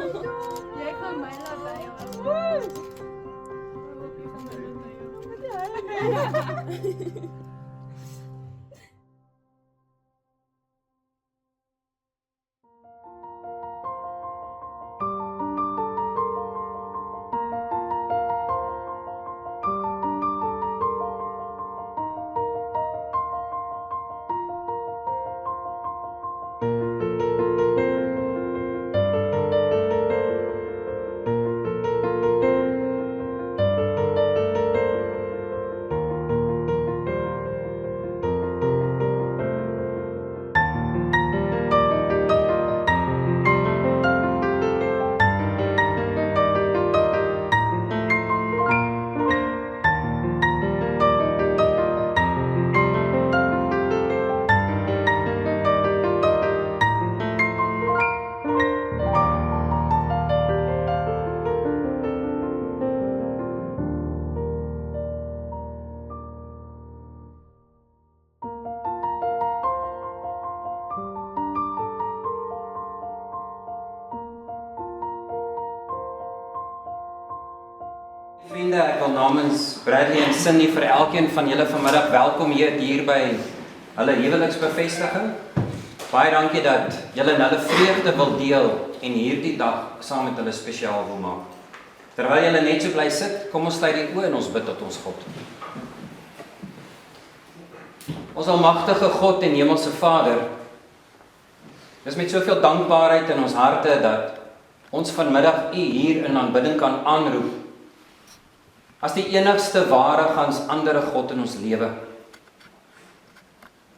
Jy gaan my laat by jou. Vriende, ek wil namens Bradley en Cindy vir elkeen van julle vanmiddag welkom hier by hulle huweliksbevestiging. Baie dankie dat julle hulle vreugde wil deel en hierdie dag saam met hulle spesiaal wil maak. Terwyl julle net so bly sit, kom ons sluit die oë en ons bid tot ons God. Ons almagtige God en hemelse Vader, dis met soveel dankbaarheid in ons harte dat ons vanmiddag U hier in aanbidding kan aanroep as die enigste ware gans andere God in ons lewe.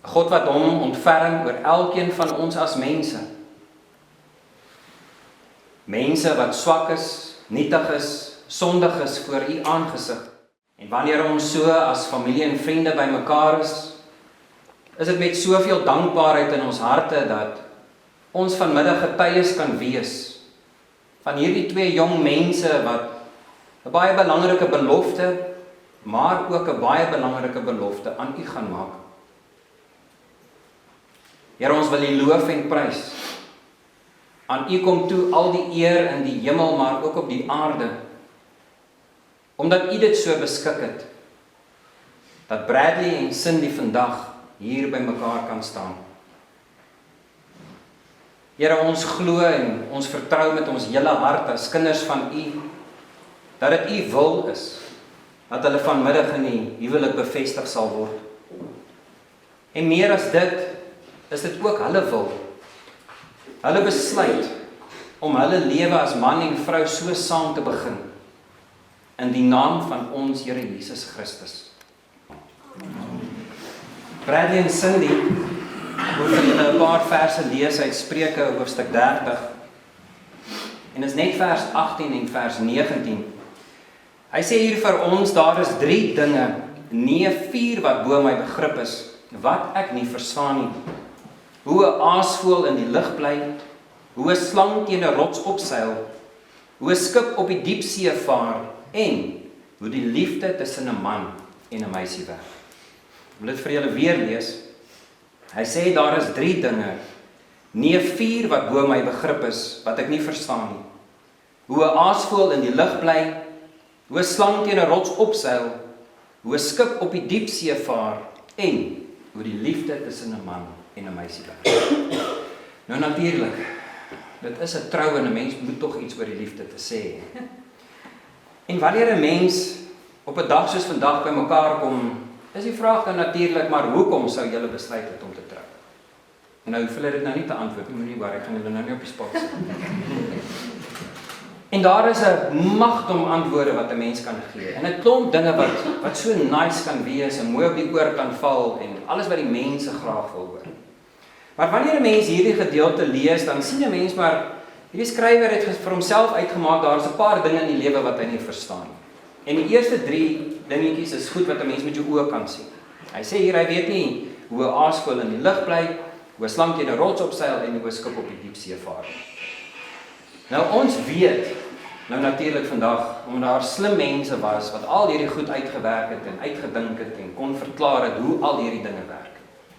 'n God wat hom ontferm oor elkeen van ons as mense. Mense wat swak is, nietig is, sondig is voor U aangesig. En wanneer ons so as familie en vriende bymekaar is dit met soveel dankbaarheid in ons harte dat ons vanmiddag getuies kan wees van hierdie twee jong mense wat 'n baie belangrike belofte, maar ook 'n baie belangrike belofte aan U gaan maak. Here, ons wil U loof en prys. Aan U kom toe al die eer in die hemel, maar ook op die aarde. Omdat U dit so beskik het, dat Bradley en Cindy vandag hier by mekaar kan staan. Here, ons glo en ons vertrou met ons hele hart as kinders van U, dat dit U wil is, dat hulle vanmiddag in die huwelik bevestig sal word. En meer as dit, is dit ook hulle wil. Hulle besluit om hulle lewe as man en vrou so saam te begin, in die naam van ons Here Jesus Christus. Bradley en Cindy, wil vir julle 'n paar verse lees uit Spreuke hoofstuk 30, en is net vers 18 en vers 19. Hy sê hier vir ons, daar is 3 dinge, nee 4 wat bo my begrip is, wat ek nie verstaan nie. Hoe 'n aasvoël in die lug bly, hoe 'n slang teen 'n rots opseil, hoe 'n skip op die diepsee vaar, en hoe die liefde tussen 'n man en 'n meisie werk. Ek wil dit vir julle weer lees. Hy sê daar is 3 dinge, nee 4 wat bo my begrip is, wat ek nie verstaan nie. Hoe 'n aasvoël in die lug bly, hoe 'n slang teen 'n rots opseil, hoe 'n skip op die diepsee vaar, en hoe die liefde tussen 'n man en 'n meisie werk. Nou natuurlik, dit is 'n trou en 'n mens moet tog iets oor die liefde te sê. En wanneer 'n mens op 'n dag soos vandag by mekaar kom, is die vraag dan natuurlik, maar hoekom sou julle besluit het om te trou? Nou hoef hulle dit nou nie te antwoord nie, moenie worry, ek gaan julle nou nie op die spot sit. En daar is 'n magdom antwoorde wat 'n mens kan gee. En 'n klomp dinge wat so nice kan wees en mooi op die oor kan val en alles wat die mense graag wil hoor. Maar wanneer 'n mens hierdie gedeelte lees, dan sien 'n mens maar hierdie skrywer het vir homself uitgemaak, daar is 'n paar dinge in die lewe wat hy nie verstaan nie. En die eerste 3 dingetjies is goed wat 'n mens met jou oë kan sien. Hy sê hier, hy weet nie hoe 'n aasvoël in die lug bly, hoe 'n slang teen 'n rots opseil en hoe 'n skip op die diepsee vaar. Nou ons weet, nou natuurlik vandag, omdat daar slim mense was wat al hierdie goed uitgewerk het en uitgedink het en kon verklaar het hoe al hierdie dinge werk.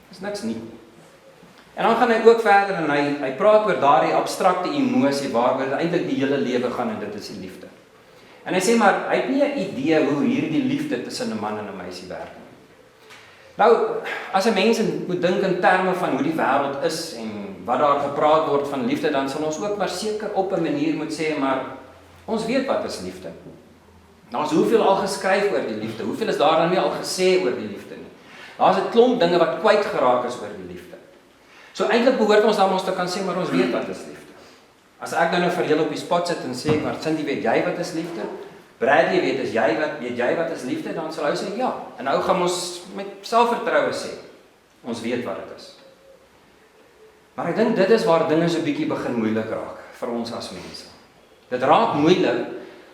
Dis niks nie. En dan gaan hy ook verder en hy praat oor daardie abstrakte emosie waaroor dit eintlik die hele lewe gaan en dit is die liefde. En hy sê maar, hy het nie 'n idee hoe hierdie liefde tussen 'n man en 'n meisie werk nie. Nou, as 'n mens moet dink in terme van hoe die wêreld is en wat daar gepraat word van liefde, dan sal ons ook maar seker op 'n manier moet sê, maar ons weet wat is liefde. Daar's hoeveel al geskryf oor die liefde, hoeveel is daar dan nie al gesê oor die liefde nie. Daar's 'n klomp dinge wat kwyt geraak is oor die liefde. So eintlik behoort ons dan ons te kan sê, maar ons weet wat is liefde. As ek nou vir julle op die spot sit en sê, maar Cindy, weet jy wat is liefde? Bradley, weet jy wat is liefde? Dan sal hy sê ja. En nou gaan ons met selfvertroue sê, ons weet wat dit is. Maar ek dink dit is waar dinge so bietjie begin moeilik raak vir ons as mense. Dit raak moeilik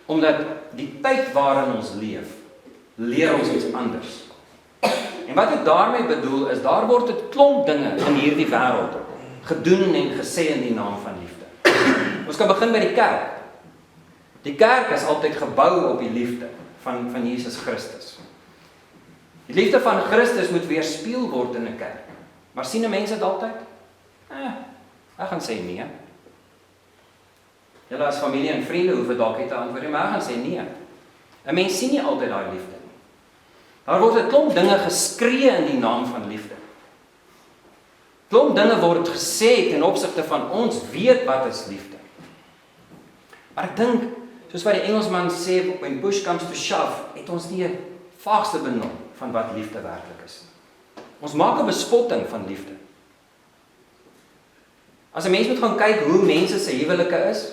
omdat die tyd waarin ons leer ons iets anders. En wat ek daarmee bedoel is, daar word 'n klomp dinge in hierdie wêreld gedoen en gesê in die naam van liefde. Ons kan begin by die kerk. Die kerk is altyd gebou op die liefde van Jesus Christus. Die liefde van Christus moet weerspieël word in 'n kerk. Maar sien 'n mens dit altyd? Ek gaan sê nee. Julle as familie en vriende hoef dit dalk te antwoord, maar ek gaan sê nee. 'n Mens sien nie altyd daai liefde nie. Daar word 'n klomp dinge geskree in die naam van liefde. Klomp dinge word gesê ten opsigte van ons weet wat is liefde. Maar ek dink, soos wat die Engelsman sê, when push comes to shove, het ons nie 'n vaagste benul van wat liefde werklik is. Ons maak 'n bespotting van liefde. As 'n mens moet gaan kyk hoe mense se huwelike is,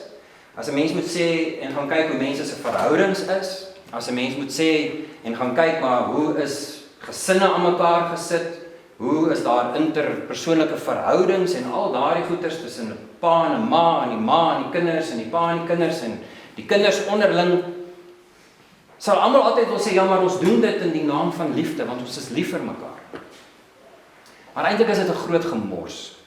as 'n mens moet sê en gaan kyk hoe mense se verhoudings is, as 'n mens moet sê en gaan kyk maar hoe is gesinne aan mekaar gesit, hoe is daar interpersoonlike verhoudings en al daardie goeters tussen 'n pa en 'n ma en die ma en die kinders en die pa en die kinders en die kinders onderling, sal almal altyd wil sê, ja, maar ons doen dit in die naam van liefde, want ons is lief vir mekaar. Maar eintlik is dit 'n groot gemors.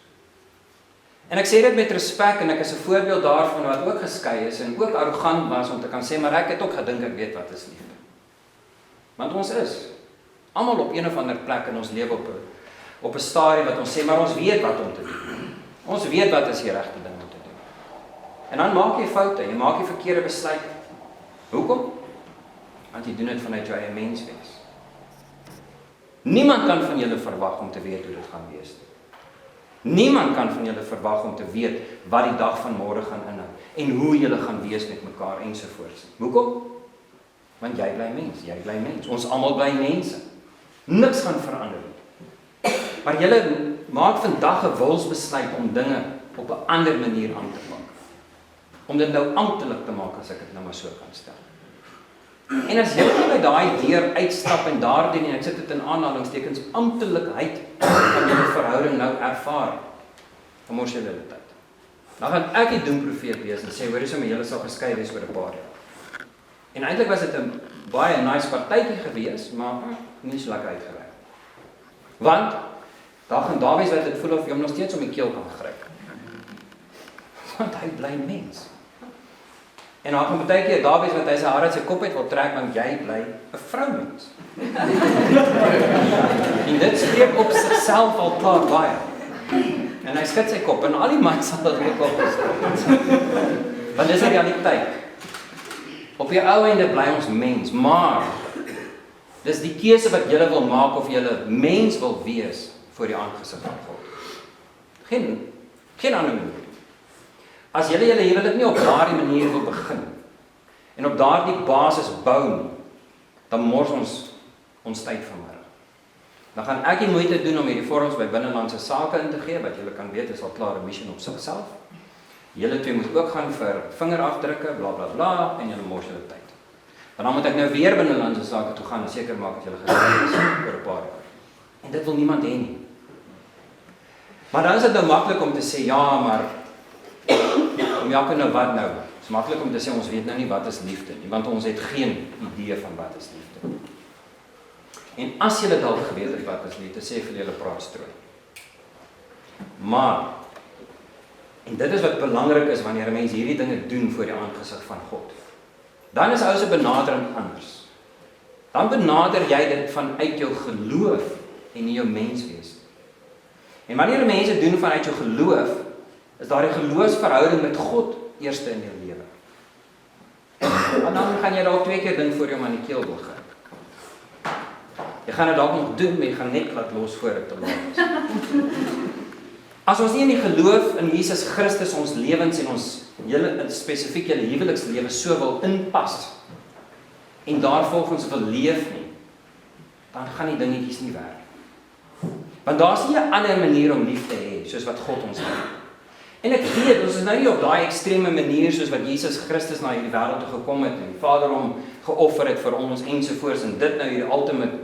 En ek sê dit met respek en ek is 'n voorbeeld daarvan wat ook geskei is en ook arrogant was om te kan sê, maar ek het ook gedink ek weet wat is liefde. Want ons is almal op een of ander plek in ons lewe op 'n stadium wat ons sê, maar ons weet wat om te doen. Ons weet wat is die regte ding om te doen. En dan maak jy foute, jy maak die verkeerde besluit. Hoekom? Want jy doen dit vanuit jou eie menswees. Niemand kan van julle verwag om te weet hoe dit gaan wees. Niemand kan van julle verwag om te weet wat die dag van môre gaan inhou en hoe julle gaan wees met mekaar ensovoorts. Hoekom? Want jy bly mens. Ons almal bly mense. Niks gaan verander nie. Maar julle maak vandag 'n wilsbesluit om dinge op 'n ander manier aan te pak. Om dit nou amptelik te maak, as ek dit nou maar so kan stel. En as jy by daai deur uitstap en daardie, en ek sit dit in aanhalingstekens, amptelikheid van jou verhouding nou ervaar, dan mors jy julle tyd. Dan gaan ek die doemprofeet wees en sê, hoor eens, julle sal geskei wees oor 'n paar jaar. En eintlik was dit 'n baie nice partytjie gewees, maar nie so lekker uitgewerk. Want daar gaan daar wees wat dit voel of jy hom nog steeds om die keel kan gryp. Want hy bly mens. En dan gaan baie keer daar wees wat hy sy hare uit sy kop uit wil trek, want jy bly 'n vroumens. En dit spreek op sigself al klaar baie. En hy skud sy kop en al die mans sal dit ook op skud. Want dis 'n realiteit. Op die ou einde bly ons mens, maar dis die keuse wat jy wil maak of jy 'n mens wil wees voor die aangesig van God. Geen ander manier. As jy huwelik nie op daardie manier wil begin en op daardie basis bou nie, dan mors ons tyd vanmiddag. Dan gaan ek die moeite doen om hierdie vorms by binnelandse sake in te gee, wat julle kan weet is al klaar 'n mission op sigself. Julle twee moet ook gaan vir vingerafdrukke, bla bla bla, en julle mors julle tyd. Want dan moet ek nou weer binnelandse sake toe gaan en seker maak dat julle gesien is oor 'n paar jaar. En dit wil niemand hê nie. Maar dan is dit nou maklik om te sê, ja, maar om Jakob nou wat nou? Het is maklik om te sê, ons weet nou nie wat is liefde nie, want ons het geen idee van wat is liefde. En as julle dalk geweet het wat is liefde, sê vir julle praat strooi. Maar, en dit is wat belangrik is wanneer 'n mens hierdie dinge doen voor die aangesig van God, dan is ou se benadering anders. Dan benader jy dit vanuit jou geloof en nie jou menswees. En wanneer mense doen vanuit jou geloof, is daar 'n geloofsverhouding met God eerste in jou lewe. En dan gaan jy dalk 2 keer dink voor jy hom aan die keel wil gryp. Jy gaan dit dalk nog doen, maar jy gaan net laat los voor dit te laat is. As ons nie in die geloof in Jesus Christus ons lewens en ons hele spesifiek julle huwelikslewe so wil inpas en daarvolgens wil leef nie, dan gaan die dingetjies nie werk. Want daar's nie 'n ander manier om lief te hê soos wat God ons liefhet. En ek weet, ons is nou nie op daai ekstreme manier soos wat Jesus Christus na hierdie wêreld toe gekom het en die Vader hom geoffer het vir ons ensovoorts en dit nou hierdie ultimate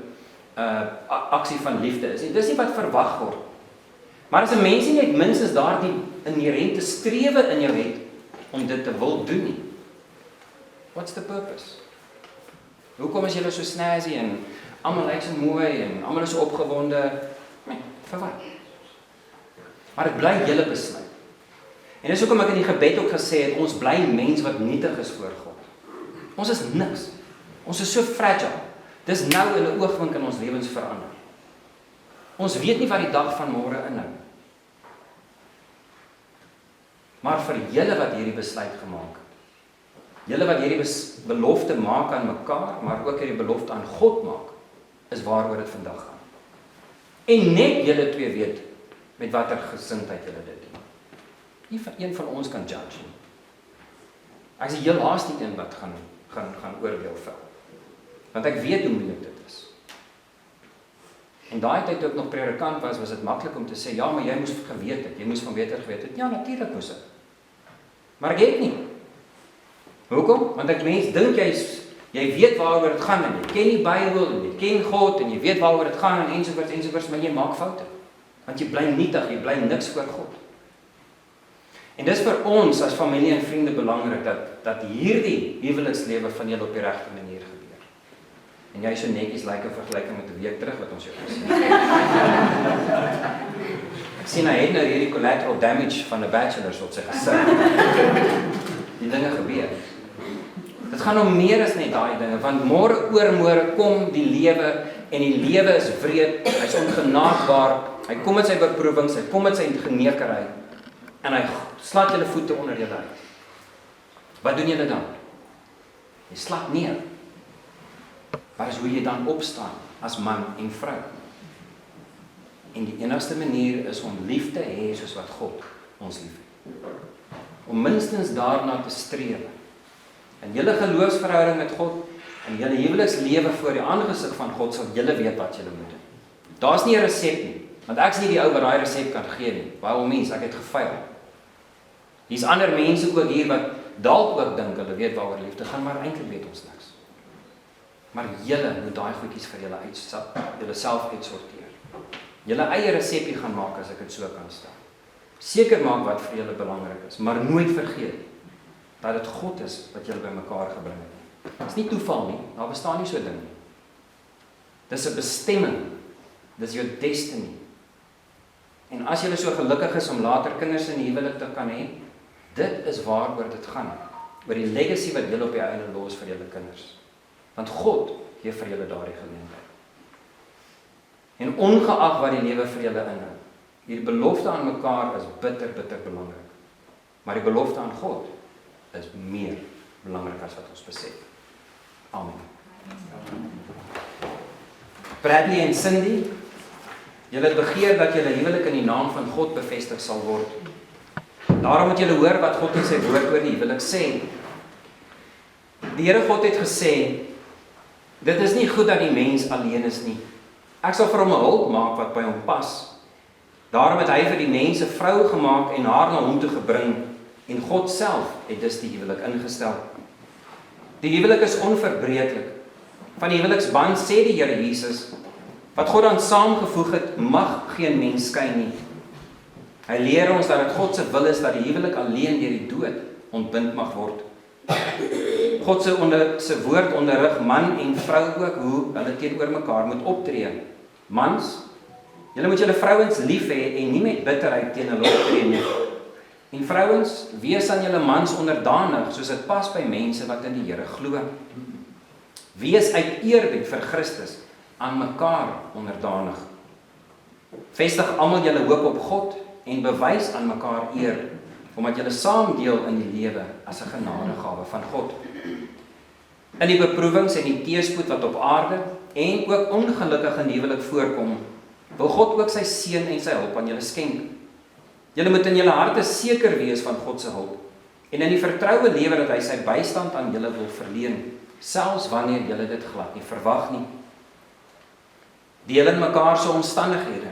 aksie van liefde is. Dis nie wat verwag word. Maar as 'n mens nie net minstens daardie inherente strewe in jou het om dit te wil doen nie. What's the purpose? Hoekom is julle so snazzy en almal lyk so mooi en almal is so opgewonde? Nee, vir wat? Maar dit bly julle besluit. En dis hoekom ek in die gebed ook gesê het, ons bly mens wat nietig is voor God. Ons is niks. Ons is so fragile. Dis nou in 'n oogwink in ons lewens verander. Ons weet nie wat die dag van môre inhou. Maar vir julle wat hierdie besluit gemaak het, julle wat hierdie belofte maak aan mekaar, maar ook hierdie belofte aan God maak, is waaroor dit vandag gaan. En net julle twee weet met watter gesindheid julle dit doen. Nie van een van ons kan judge nie. Ek is die heel laaste een wat gaan oordeel vel. Want ek weet hoe moeilik dit is. En daai tyd toe ek nog predikant was dit maklik om te sê, ja, maar jy moes geweet het, jy moes van beter geweet het. Ja, natuurlik moes ek. Maar ek het nie. Hoekom? Want ek mens dink jy weet waaroor dit gaan en jy ken die Bybel en jy ken God en jy weet waaroor dit gaan en ensovoorts, maar jy maak foute. Want jy bly nietig, jy bly niks voor God. En dis vir ons as familie en vriende belangrik dat hierdie huwelikslewe van julle op die regte manier gebeur. En jy so netjies lyk in vergelyking met 'n week terug wat ons jou gesien het. Ek sien hy het nou hierdie collateral damage van 'n bachelor op sy gesig. Die dinge gebeur. Dit gaan om meer as net daai dinge, want môre oormôre kom die lewe en die lewe is wreed, hy's ongenaakbaar, hy kom met sy beproewings, hy kom met sy genekerheid en hy slaat julle voete onder julle uit. Wat doen julle dan? Jy slaap neer. Wat is hoe jy dan opstaan as man en vrou? En die enigste manier is om lief te hê soos wat God ons liefhet. Om minstens daarna te streef. In julle geloofsverhouding met God en julle huwelikslewe voor die aangesig van God sal julle weet wat julle moet doen. Daar's nie 'n resep nie, want ek is nie die ou wat daai resep kan gee nie. Baie mense, ek het gefaal. Hier's ander mense ook hier wat dalk ook dink hulle weet waaroor liefde gaan, maar eintlik weet ons niks. Maar julle moet daai goedjies vir julle julle self uitsorteer. Julle eie resepie gaan maak as ek dit so kan stel. Seker maak wat vir julle belangrik is, maar nooit vergeet dat dit God is wat julle bymekaar gebring het. Dit is nie toeval nie, daar bestaan nie so 'n ding nie. Dis 'n bestemming. Dis jou destiny. En as julle so gelukkig is om later kinders in die huwelik te kan hê, dit is waaroor dit gaan. Oor die legacy wat julle op die einde los vir julle kinders. Want God gee vir julle daardie geleentheid. En ongeag wat die lewe vir julle inhou, hierdie belofte aan mekaar is bitter belangrik. Maar die belofte aan God is meer belangrik as wat ons besef. Amen. Bradley en Cindy, julle het begeer dat julle huwelik in die naam van God bevestig sal word. Daarom moet julle hoor wat God in sy woord oor die huwelik sê. Die Here God het gesê, dit is nie goed dat die mens alleen is nie. Ek sal vir hom 'n hulp maak wat by hom pas. Daarom het hy vir die mens 'n vrou gemaak en haar na hom toe gebring, en God self het dus die huwelik ingestel. Die huwelik is onverbreeklik. Van die huweliksband sê die Here Jesus, wat God dan saamgevoeg het, mag geen mens skei nie. Hy leer ons dat dit God se wil is dat die huwelik alleen deur die dood ontbind mag word. God se woord onderrig man en vrou ook hoe hulle teenoor mekaar moet optree. Mans, julle moet julle vrouens lief hê en nie met bitterheid teen hulle optree nie. En vrouens, wees aan julle mans onderdanig soos dit pas by mense wat in die Here glo. Wees uit eerbied vir Christus aan mekaar onderdanig. Vestig almal julle hoop op God en bewys aan mekaar eer, omdat julle saam deel in die lewe as 'n genadegawe van God. In die beproewings en die teëspoed wat op aarde en ook ongelukkig in die huwelik voorkom, wil God ook sy seën en sy hulp aan julle skenk. Julle moet in julle harte seker wees van God se hulp en in die vertroue lewe dat hy sy bystand aan julle wil verleen, selfs wanneer julle dit glad nie verwag nie. Deel in mekaar se omstandighede.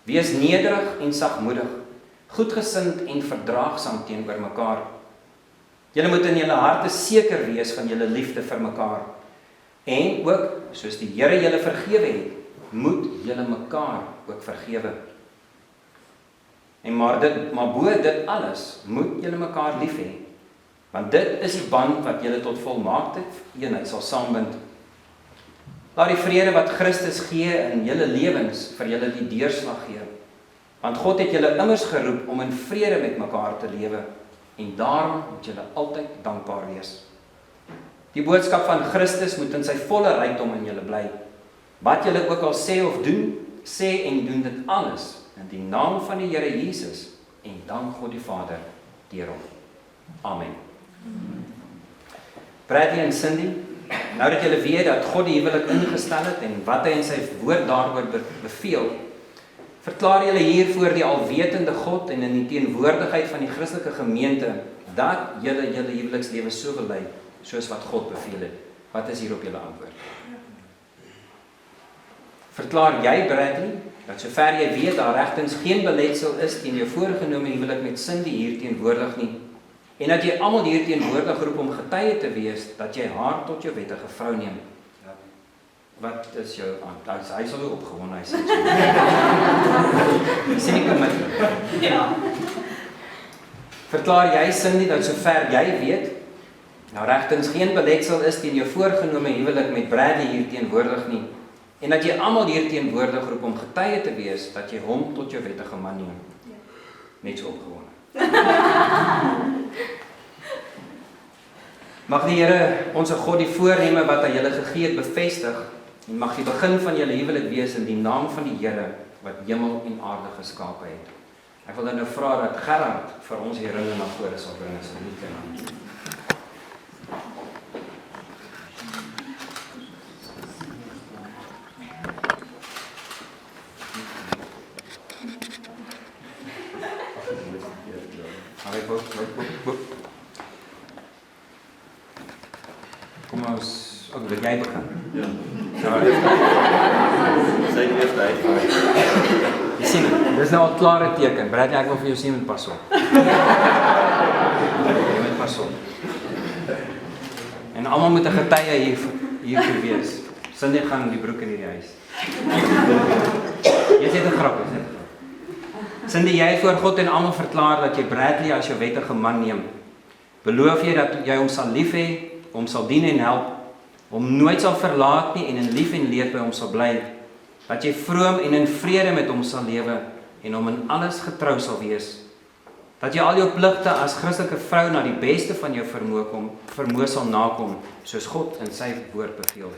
Wees nederig en sagmoedig, goedgesind en verdraagsaam teenoor mekaar. Julle moet in julle harte seker wees van julle liefde vir mekaar. En ook, soos die Here julle vergewe het, moet julle mekaar ook vergewe. En maar bo dit alles, moet julle mekaar lief hê, want dit is die band wat julle tot volmaakte eenheid sal saambind. Laat die vrede wat Christus gee in julle lewens vir julle die deurslag gee, want God het julle immers geroep om in vrede met mekaar te lewe, en daarom moet julle altyd dankbaar wees. Die boodskap van Christus moet in sy volle rykdom in julle bly. Wat julle ook al sê of doen, sê en doen dit alles in die naam van die Here Jesus en dank God die Vader deur hom. Amen. Bradley en Cindy, nou dat julle weet dat God die huwelik ingestel het en wat hy in sy woord daaroor beveel, verklaar julle hier voor die alwetende God en in die teenwoordigheid van die Christelike gemeente dat julle huwelikslewe so wil lei soos wat God beveel het. Wat is hier op julle antwoord? Verklaar jy, Bradley, dat sover jy weet daar regtens geen beletsel is teen jou voorgenome huwelik met Cindy hier teenwoordig nie, en dat jy almal hier teenwoordig roep om getuie te wees dat jy haar tot jou wettige vrou neem. Wat is jou antwoord? Hy sal ook opgewonde hy sê. Sien ek met? Ja. Verklaar jy, Cindy, dat sover jy weet nou regtens geen beletsel is teen jou voorgenome huwelik met Bradley hier teenwoordig nie, en dat jy almal hier teenwoordig roep om getuie te wees dat jy hom tot jou wettige man neem. Net so opgewonde. Mag die Here ons God die voorneme wat hy julle gegee het bevestig, en mag die begin van julle huwelik wees in die naam van die Here wat hemel en aarde geskape het. Ek wil dan nou vra dat Gerard vir ons die ringe na vore sal bring asseblief. Kom ons, ook wil jy begin? Ja. Sy die eerste uit. Jy sien, dis nou al klare teken. Bradley, ek wil vir jou sê, moet pas op. Jy moet pas op. En almal moet 'n getuie hier wees. Cindy gaan die broek in hierdie huis. Jy sê dit grappig, hè? Cindy, jy voor God en almal verklaar dat jy Bradley as jou wettige man neem. Beloof jy dat jy hom sal lief hê, hom sal dien en help, hom nooit sal verlaat nie en in lief en leed by hom sal bly, dat jy vroom en in vrede met hom sal lewe en hom in alles getrou sal wees, dat jy al jou pligte as Christelike vrou na die beste van jou vermoë sal nakom, soos God in sy woord beveel.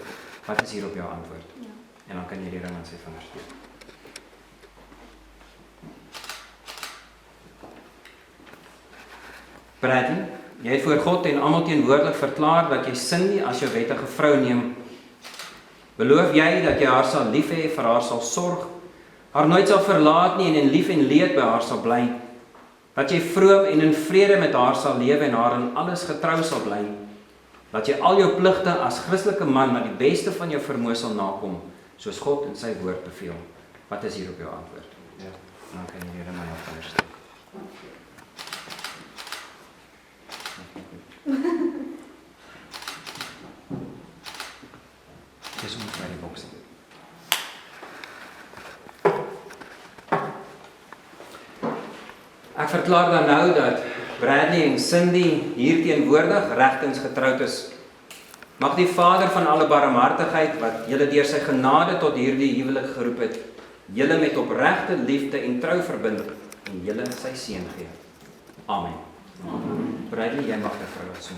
Wat is hier op jou antwoord? Ja. En dan kan jy die ring aan sy vingers gee. Bradley, jy het voor God en almal teenwoordig verklaar dat jy Cindy as jou wettige vrou neem. Beloof jy dat jy haar sal lief hê, vir haar sal sorg, haar nooit sal verlaat nie en in lief en leed by haar sal bly, dat jy vroom en in vrede met haar sal lewe en haar in alles getrou sal bly, dat jy al jou pligte as Christelike man na die beste van jou vermoë sal nakom, soos God in sy woord beveel. Wat is hier op jou antwoord? Ja. Dan kan jy hier in my afvinders steek. Dis om by die boks. Ek verklaar dan nou dat Bradley en Cindy hier teenwoordig regtens getroud is. Mag die Vader van alle barmhartigheid wat julle deur sy genade tot hierdie huwelik geroep het, julle met opregte liefde en trou verbind en julle sy seën gee. Amen. Bradley, jy mag die vrou wat so.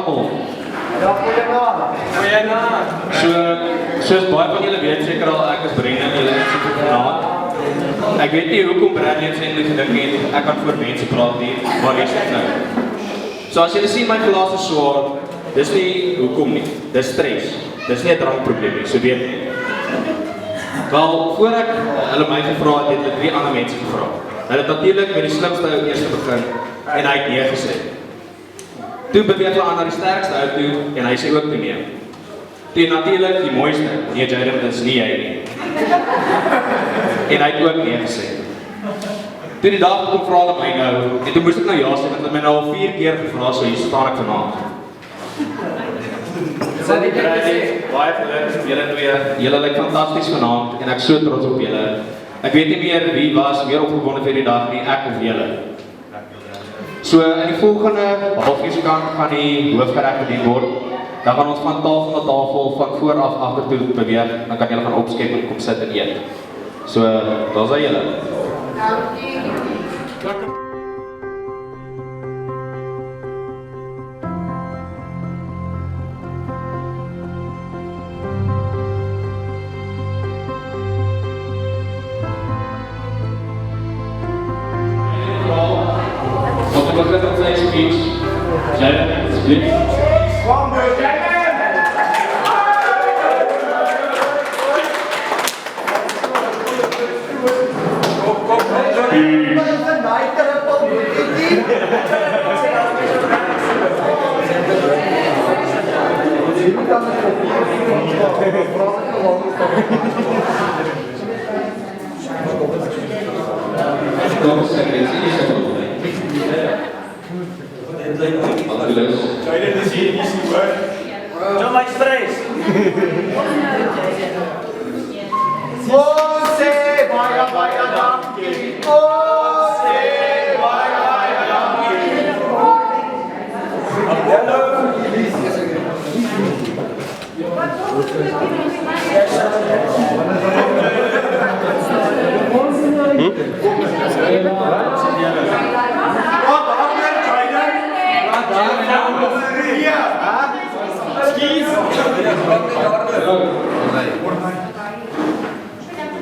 almal. Ja, Soos baie van julle weet seker al ek is Brendan, julle is super vanaand. Ek weet nie hoekom Brendan eintlik gedink het ek kan voor mense praat nie, maar dis nou. So as julle sien my glas is swaar, dis nie hoekom nie. Dis stres. Dis nie 'n drankprobleem nie, so weet nie. Wel, voor ek hulle my gevra het, het hulle 3 ander mense gevra. Hulle het natuurlik met die slimste ou eers begin en hy het nee gesê. Toe beweeg hulle aan na die sterkste ou toe en hy sê ook toe nee. Toe natuurlik die mooiste, nee Jaden, dit is nie hy nie. En hy het ook nee gesê. Toe die dag kom vra hulle my nou, en toe moes ek nou ja sê, want hulle my nou al 4 keer gevra, so hier staan ek vanaand. Baie geluk, julle twee. Julle lyk fantasties vanaand en ek so trots op julle. Ek weet nie meer wie was meer opgewonde vir die dag nie, ek of julle. So in die volgende halfuur se kant gaan die hoofgereg bedien word. Dan gaan ons van tafel na tafel van voor af agtertoe beweeg. Dan kan julle gaan opskep en kom sit en eet. So daar's hy julle.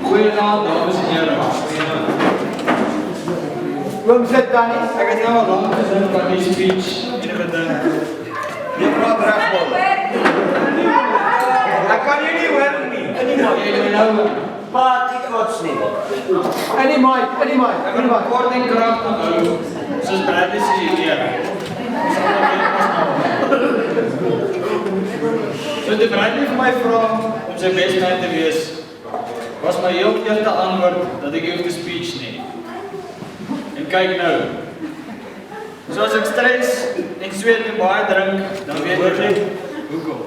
Goeienaand, dames en heren. Kom sit dan nie. Ek het nou al lang gedink aan die speech en gedink. Jy praat regbol. Ek kan jy nie hoor nie. Jy nou party kots nie. In die mic. Ek wil kort en kragtig hou, soos Bradley se idee. So die Bradley vir my vra om sy bestman te wees, was my heel eerste antwoord dat ek nie hoef te speech nie. En kyk nou, so as ek stres en sweet en baie drink, dan weet ek net hoekom.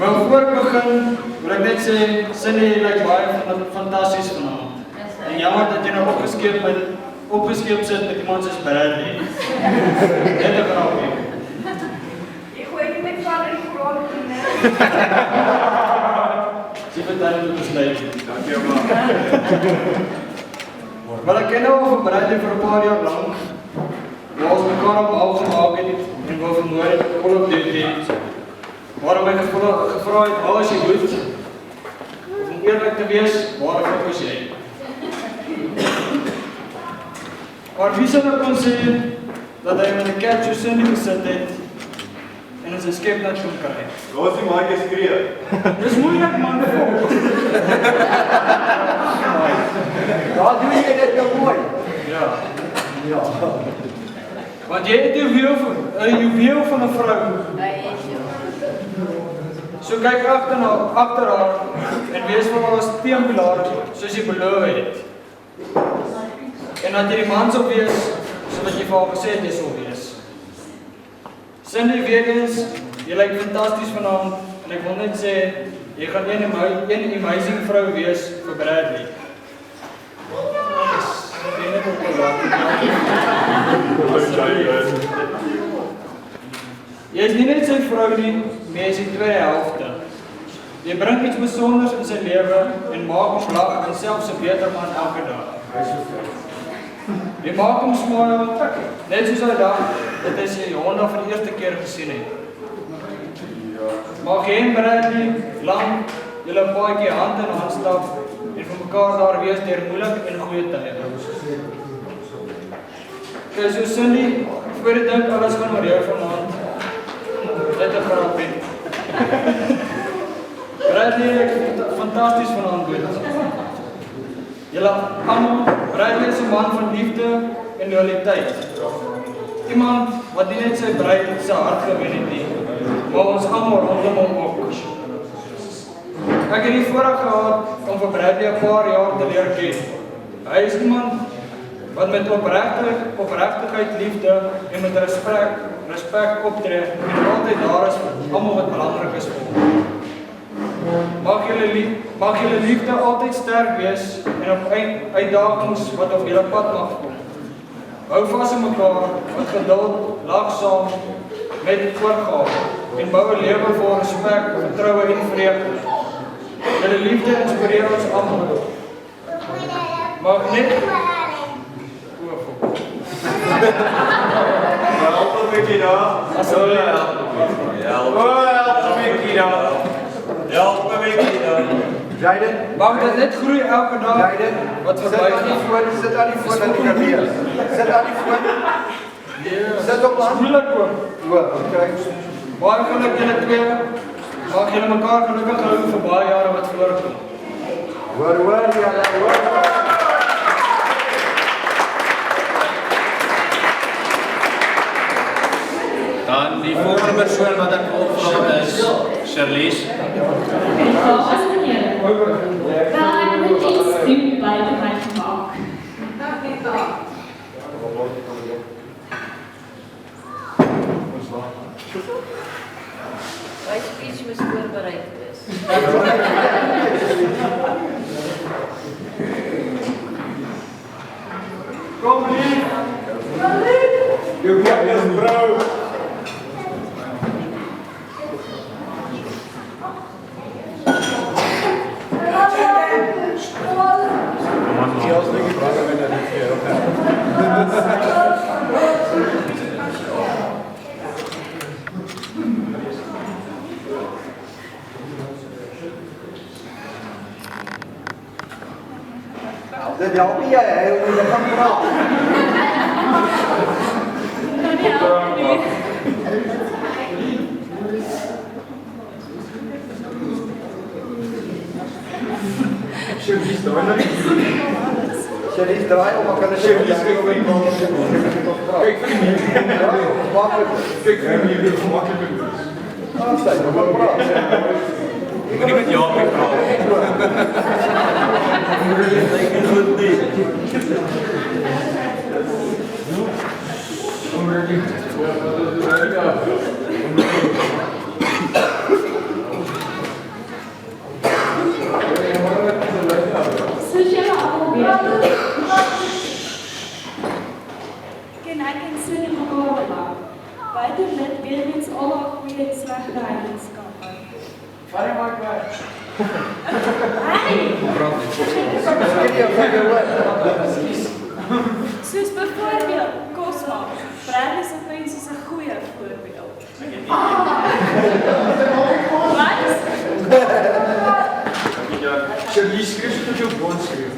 Maar voor ek begin, wil ek net sê, Cindy lyk baie fantasties vanaand. En jammer dat jy nou opgeskeep sit met iemand soos Bradley. Net 'n grapie. Jy gooi nie met vader die grond in, né? Sy vertel dit besluit. Dankie ouma. Maar ek ken nou van Bradley vir 'n paar jaar lank. Ons mekaar op al gemaak het en wou vermoor het Call of Duty. Waarom ek gevra het, waar is jy goed? Om eerlik te wees, waar is jy? Maar wie sal ek kon sê dat hy met 'n cat soos Cindy gesit het en ons 'n skepnat kon kry? Los die maatjie skree. Dis moeilik man. Ja, doen jy dit nou mooi. Ja. Want jy het 'n juweel van 'n vrou. So kyk agter haar en wees vir haar as teenpilaar soos jy beloof het. En dat jy die man sal wees soos jy vir haar gesê het jy sal wees. Cindy, weer eens, jy lyk fantasties vanaand en ek wil net sê jy gaan een amazing vrou wees vir Bradley. Jy is nie net sy vrou nie, maar jy is die tweede helfte. Jy bring iets besonders in sy lewe en maak hom lag en selfs 'n beter man elke dag. Jy maak hom smile, net soos hy dag, dat hy sy Honda vir die eerste keer gesien het. Mag jy en Bradley lang julle paadjie hand in hand stap en vir mekaar daar wees deur moeilik en goeie tye. Okay, so Cindy, voor jy dink alles gaan oor jou vanaand, dit 'n grapie. Bradley het fantasties vanaand doen. Julle almal, Bradley is 'n man van liefde en loyaliteit. Iemand wat nie net sy bruid se hart gewen het nie, maar ons almal rondom hom ook. Ek het die voorreg gehad om vir Bradley 'n paar jaar te leer ken. Hy is iemand wat met oprigtigheid, liefde en met respek optree en altyd daar is vir almal wat belangrik is vir hom. Mag julle liefde altyd sterk wees en op uitdagings wat op julle pad mag kom. Hou vas aan mekaar met geduld, lag saam, met voorgawe en bou 'n lewe vol respek, vertroue en vreugde. Julle liefde inspireer ons almal. Mag net Help 'n bietjie daar. asseblief Help 'n bietjie daar. Jaden, mag dit net groei elke dag Jaden, wat sit verby aan die gaan. foon, sit aan die foon dat jy kan lees. Sit aan die foon. Sit op aan. Moeilik ook. O, okay. Baie geluk julle twee. Mag julle mekaar gelukkig hou vir baie jare wat voorkom. Hoor, julle, hoor. Dan die volgende persoon wat ek opvra is Charlize. As meneer, wel ek moet iets doen buiten my gemaak. My speech moes voorbereid wees. Kom lief. Jou vrou. Dit help nie jy moet gaan praat. Charlize draai om, maar kan jy kyk vir die kyk vir die maklik. Sê, maar praat. Ek moet nie met Jaapie praat. Soos julle almal weet, Ken ek en Cindy mekaar lang. Buite dit weet mens al haar goeie en slegte eienskappe. Vat die mic weg. Soos byvoorbeeld kos maak. Bradley se vriend is 'n goeie voorbeeld. Charlize, skryf dit op jou bord skryf.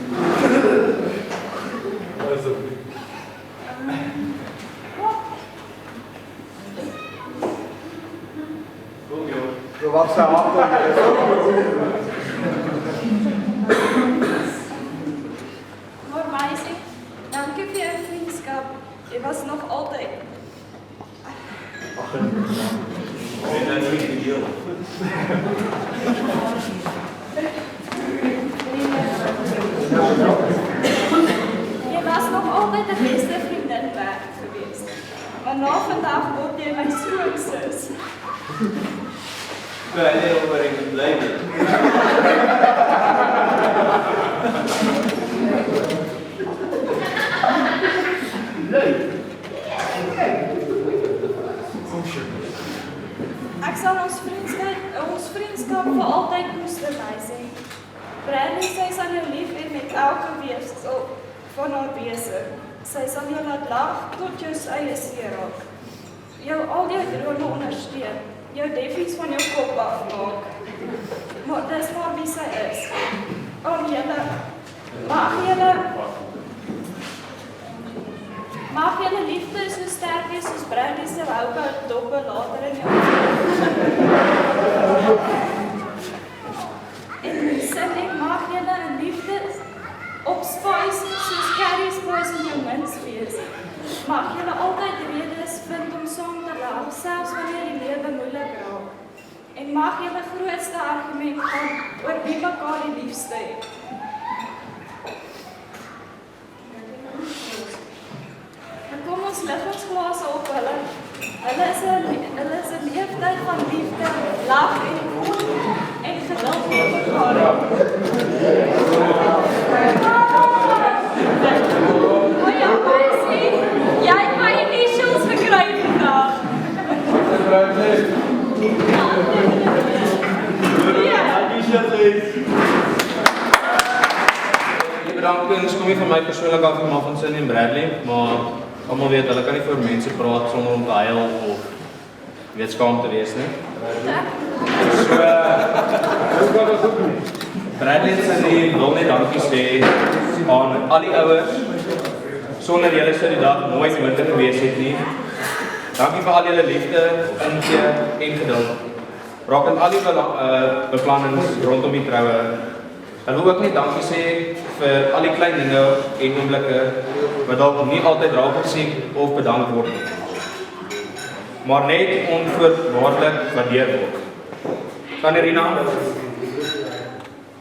Kom joh. Wat sê Maar meisie, dankie vir jou vriendskap. Jy was nog altyd. En dan moet jy deel. Jy was nog altyd 'n beste vriendin werd gewees. Maar na vandag word jy my skoonsis. Nee, maar ek moet bly nie. Ek sal ons vriendskap vir altyd koester, meisie. Bradley sê sy sal jou lief hê met elke weefsel van haar wese. Sy sal jou laat lag tot jou eie seer raak. Jou al jou drome ondersteun, jou defies van jou kop afmaak. Maar dis maar wie sy is. Al julle, mag julle liefde so sterk wees soos Bradley se houe doppe later in jou en sin en mag julle in liefde opspuis soos Carrie's boys in jou mins wees. Mag julle altyd redes vind om saam te lag, selfs wanneer die lewe moeilik raak. En mag julle grootste argument gaan oor wie mekaar die liefste het. Kom ons lig ons glase op hulle. Hulle is 'n leeftyd van liefde, lag en geduld met mekaar. O ja, Bessie, jy het my initials gekry vandag. Die bedankings kom nie van my persoonlik af, maar van Cindy en Bradley, maar almal weet, hulle kan nie vir mense praat sonder om te huil of weet skaam te wees nie. So, Bradley en Cindy wil net dankie sê aan al die ouers, sonder julle sou die dag nooit moontlik gewees het nie. Dankie vir al julle liefde, ingee en geduld. Rakend al die beplannings rondom die troue. Ek wil ook net dankie sê vir al die klein dinge en oomblikke wat dalk nie altyd raak gesien of bedank word nie, maar net onvoorwaardelik waardeer word. Tannie Rina,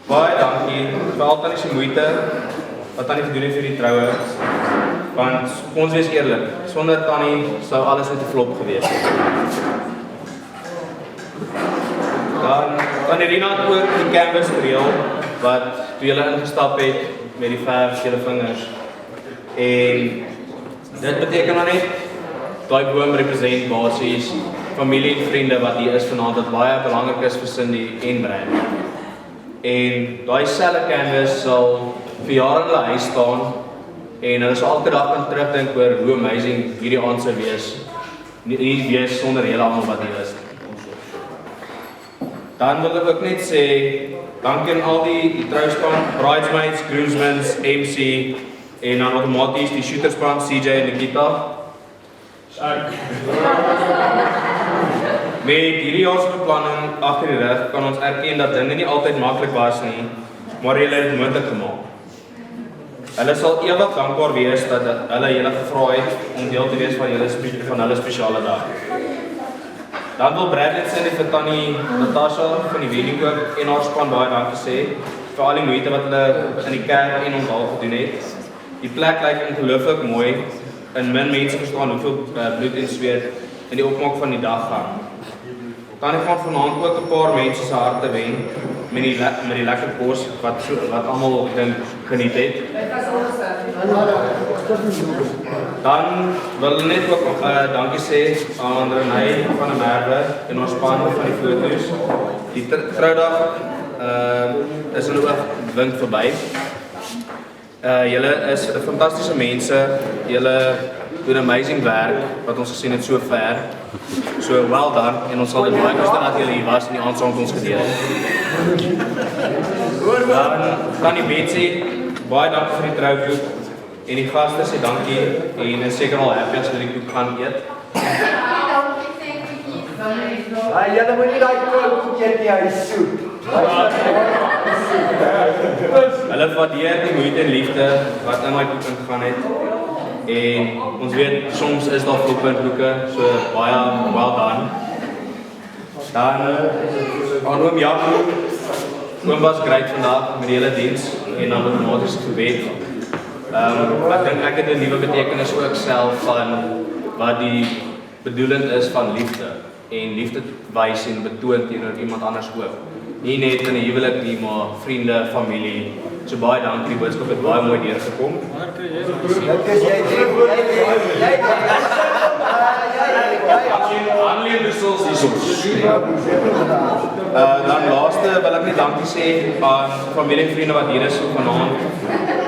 baie dankie vir al Tannie se moeite wat Tannie gedoen het vir die troue, want ons wees eerlik, sonder Tannie sou alles net 'n flop gewees het. Dan Tannie Rina het ook die canvas gereël wat toe julle ingestap het met die verf julle vingers. En dit beteken maar net daai boom represent basies familie en vriende wat hier is vanaand wat baie belangrik is vir Cindy en Bradley. En daai selfe canvas sal vir jare in hulle huis staan en hulle sal elke dag kan terugdink oor hoe amazing hierdie aand sou wees. Nie wees sonder julle almal wat hier is. Dan wil ek ook net sê dankie aan al die trouspan, bridesmaids, groomsmans, MC en dan outomaties die shooterspan CJ en Nikita. Met hierdie jaar se beplanning agter die rug kan ons erken dat dinge nie altyd maklik was nie, maar julle het dit moontlik gemaak. Hulle sal ewig dankbaar wees dat hulle julle gevra het om deel te wees van hulle spesiale dag. Dan wil Bradley sê vir Tannie Natasha van die wedding en haar span baie dankie sê vir al die moeite wat hulle in die kerk en onthaal gedoen het. Die plek lyk ongelooflik mooi en min mense verstaan hoeveel bloed en sweet in die opmaak van die dag gaan. Tannie gaan vanaand ook 'n paar mense se harte wen met die lekker kos wat almal dink geniet het. Dan wil ek net ook dankie sê aan Renée van der Merwe en ons span van die foto's. Die troudag is in 'n oogwink verby. Julle is fantastiese mense. Julle doen amazing werk wat ons gesien het so ver. So well done en ons sal dit baie koste dat julle hier was en die aand saam met ons gedeel het. Dan die Betsy, baie dankie vir die troukoek en die gaste sê dankie en is seker al happy as hulle die koek gaan eet. Julle moet nie daai koek eet nie, hy is soet. Hulle waardeer die moeite en liefde wat in my koek ingegaan het. En ons weet soms is daar floppunte, so baie well done. Dan aan oom Jaco, oom was great vandag met die hele diens en dan outomaties gebed. Ek dink ek het 'n nuwe betekenis ook self van wat die bedoelend is van liefde en liefde wys en betoon teenoor iemand anders ook. Nie net in 'n huwelik nie, maar vriende, familie. So baie dankie, die boodskap het baie mooi deurgekom. Aanleer wissels hiersoos. Dan laaste wil ek net dankie sê aan familie en vriende wat hier is vanaand.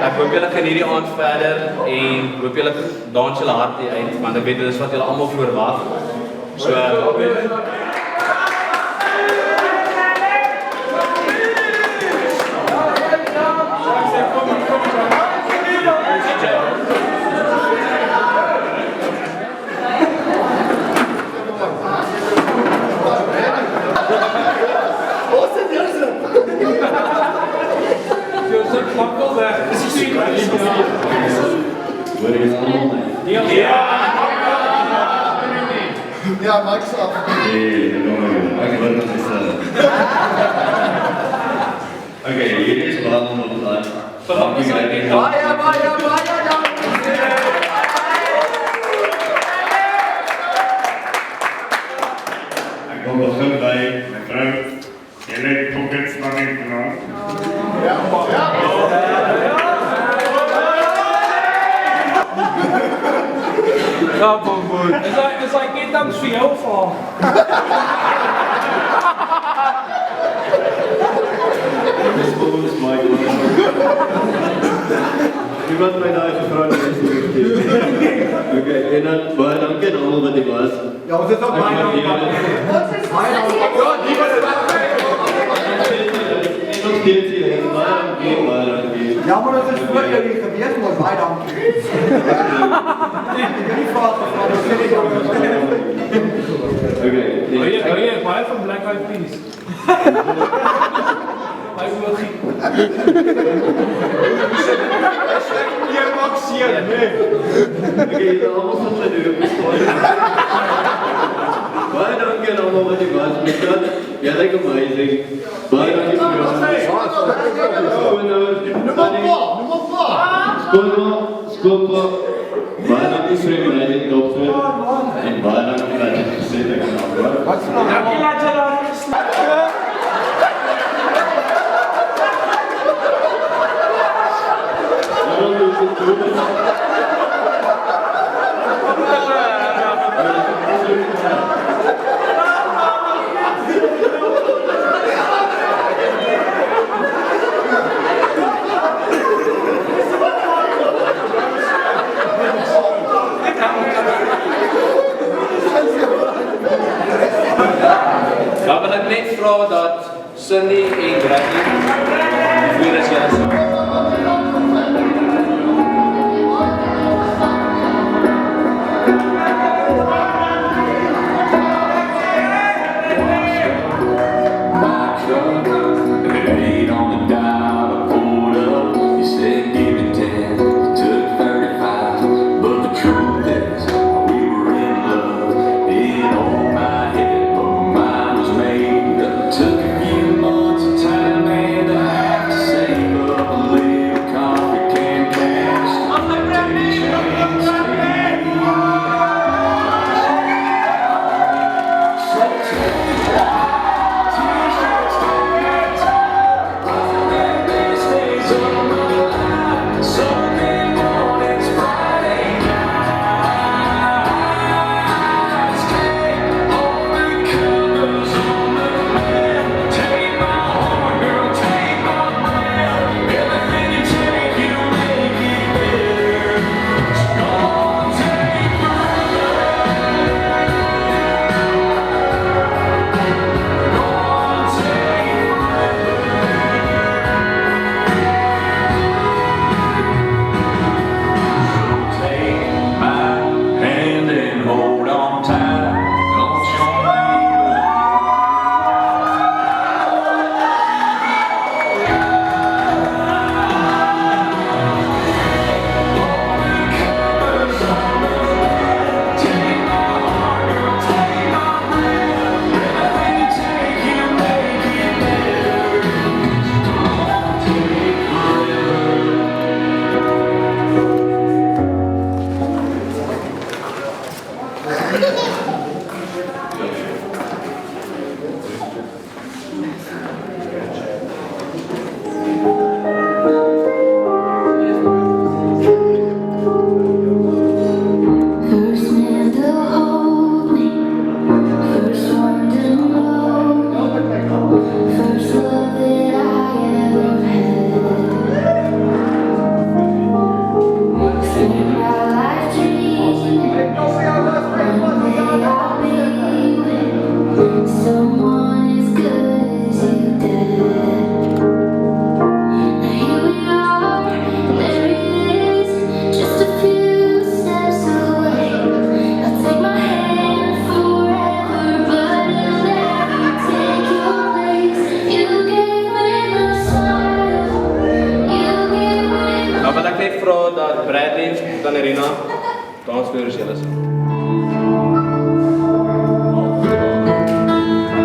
Ek hoop julle geniet die aand verder en hoop julle dans julle hart uit, want ek weet dit is wat julle almal verwag. So Ja, Mike's af. Okay, hierdie is baie onmogelijk. Ek wil begin by my vrou. Julle het pockets van my genoem. Ja, bon. Is hy net dan vir jou vir? Dis volgens my genoem. Iemand my daai gevra het is nie. Okay, en dan baie dankie aan almal wat hier was. Ja, ons is ook baie dankie. Ja, maar dat is voor jullie geweest, maar baie dankie. Ik ben niet fout gevraagd, dat vind ik ook. Oké, baie van Black Eyed Peas. Hy wil giet. Hier mag seer, nee. Okay, dan almal van my doen. Baie dankie aan almal wat hier was. Jy lyk amazing. Baie dankie vir jou. Skoolpa. Baie dankie vir die leiding dokter. En baie dankie dat jy gesê het ek kan afhoor. Dankie dat jy daar is. dan wil ek net vra dat Cindy en Bradley voor as julle sal.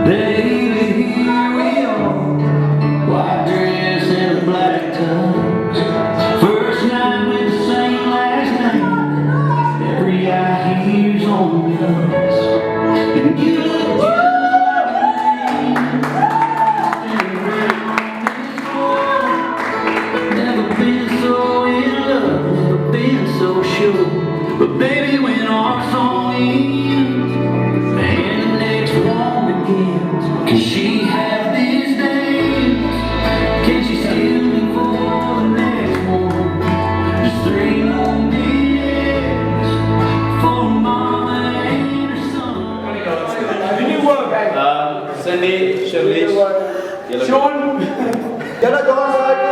Baby, here we are, white dress and a black tie. First night with the same last name. Every eye hears on us, and you look just like me. Never been so in love, never been so sure. But baby, when our song ends and the next one begins, can she have this dance? Can she still be for the next one? Just 3 more minutes for mama and her son. The new work, Cindy, Shirley, Sean. Julle dans uit.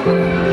Thank you.